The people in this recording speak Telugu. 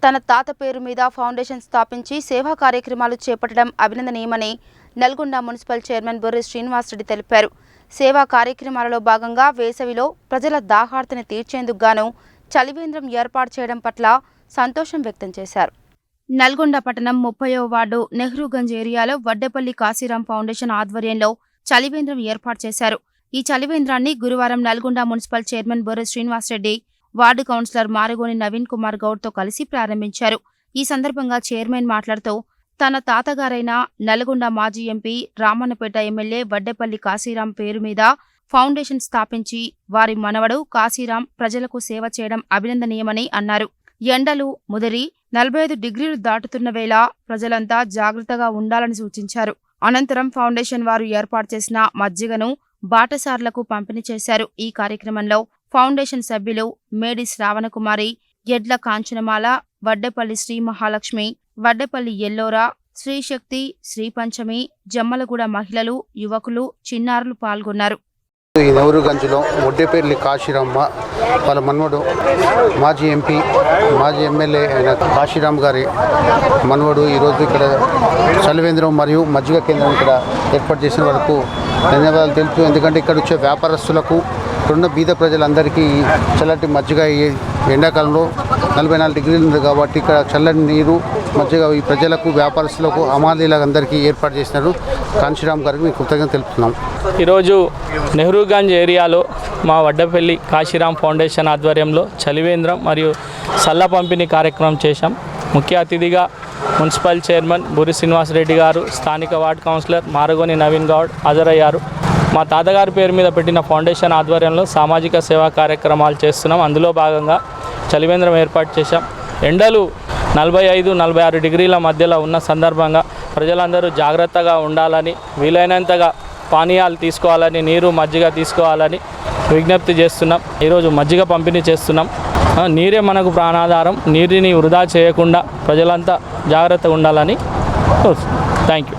తన తాత పేరు మీద ఫౌండేషన్ స్థాపించి సేవా కార్యక్రమాలు చేపట్టడం అభినందనీయమని నల్గొండ మున్సిపల్ చైర్మన్ బొర్రి శ్రీనివాసరెడ్డి తెలిపారు. సేవా కార్యక్రమాలలో భాగంగా వేసవిలో ప్రజల దాహార్తిని తీర్చేందుకు గాను చలివేంద్రం ఏర్పాటు చేయడం పట్ల సంతోషం వ్యక్తం చేశారు. నల్గొండ పట్టణం 30వ వార్డు నెహ్రూగంజ్ ఏరియాలో వడ్డేపల్లి కాశీరాం ఫౌండేషన్ ఆధ్వర్యంలో చలివేంద్రం ఏర్పాటు చేశారు. ఈ చలివేంద్రాన్ని గురువారం Nalgonda municipal chairman Borri Srinivasareddy ward councillor Maragoni Naveen Kumar గౌడ్తో కలిసి ప్రారంభించారు. ఈ సందర్భంగా చైర్మన్ మాట్లాడుతూ తన తాతగారైన నల్గొండ మాజీ ఎంపీ రామన్నపేట ఎమ్మెల్యే వడ్డేపల్లి కాశీరాం పేరు మీద ఫౌండేషన్ స్థాపించి వారి మనవడు కాశీరాం ప్రజలకు సేవ చేయడం అభినందనీయమని అన్నారు. ఎండలు ముదిరి 45 డిగ్రీలు దాటుతున్న వేళ ప్రజలంతా జాగ్రత్తగా ఉండాలని సూచించారు. అనంతరం ఫౌండేషన్ వారు ఏర్పాటు చేసిన మజ్జిగను బాటసార్లకు పంపిణీ చేశారు. ఈ కార్యక్రమంలో ఫౌండేషన్ సభ్యులు మేడి శ్రావణకుమారి, ఎడ్ల కాంచనమాల, వడ్డేపల్లి శ్రీ మహాలక్ష్మి, వడ్డేపల్లి ఎల్లోరా, శ్రీశక్తి, శ్రీపంచమి, జమ్మలగూడ మహిళలు, యువకులు, చిన్నారులు పాల్గొన్నారు. ఈ నెహ్రూగంజ్లో వడ్డేపల్లి కాశీరామ్మ వాళ్ళ మనవడు మాజీ ఎంపీ మాజీ ఎమ్మెల్యే అయిన కాశీరామ్ గారి మనవడు ఈరోజు ఇక్కడ చలివేంద్రం మరియు మజ్జిగ కేంద్రం ఇక్కడ ఏర్పాటు చేసిన వాళ్ళకు ధన్యవాదాలు తెలుపు. ఎందుకంటే ఇక్కడ వచ్చే వ్యాపారస్తులకు ఇక్కడున్న బీద ప్రజలందరికీ చల్లటి మజ్జిగ ఎండాకాలంలో 44 డిగ్రీలు ఉంది కాబట్టి ఇక్కడ చల్లని నీరు మజ్జిగ ఈ ప్రజలకు వ్యాపారస్తులకు హమాలీలకు అందరికీ ఏర్పాటు చేసినారు. కాశీరామ్ గారికి మేము కృతజ్ఞత తెలుపుతున్నాం. ఈరోజు నెహ్రూగంజ్ ఏరియాలో మా వడ్డేపల్లి కాశీరాం ఫౌండేషన్ ఆధ్వర్యంలో చలివేంద్రం మరియు సల్ల పంపిణీ కార్యక్రమం చేశాం. ముఖ్య అతిథిగా మున్సిపల్ చైర్మన్ బొర్రి శ్రీనివాసరెడ్డి గారు, స్థానిక వార్డు కౌన్సిలర్ మారగోని నవీన్ గౌడ్ హాజరయ్యారు. మా తాతగారి పేరు మీద పెట్టిన ఫౌండేషన్ ఆధ్వర్యంలో సామాజిక సేవా కార్యక్రమాలు చేస్తున్నాం. అందులో భాగంగా చలివేంద్రం ఏర్పాటు చేశాం. ఎండలు 45-46 డిగ్రీల మధ్యలో ఉన్న సందర్భంగా ప్రజలందరూ జాగ్రత్తగా ఉండాలని, వీలైనంతగా పానీయాలు తీసుకోవాలని, నీరు మజ్జిగ తీసుకోవాలని విజ్ఞప్తి చేస్తున్నాం. ఈరోజు మజ్జిగ పంపిణీ చేస్తున్నాం. నీరే మనకు ప్రాణాధారం. నీటిని వృధా చేయకుండా ప్రజలంతా జాగ్రత్తగా ఉండాలని థ్యాంక్ యూ.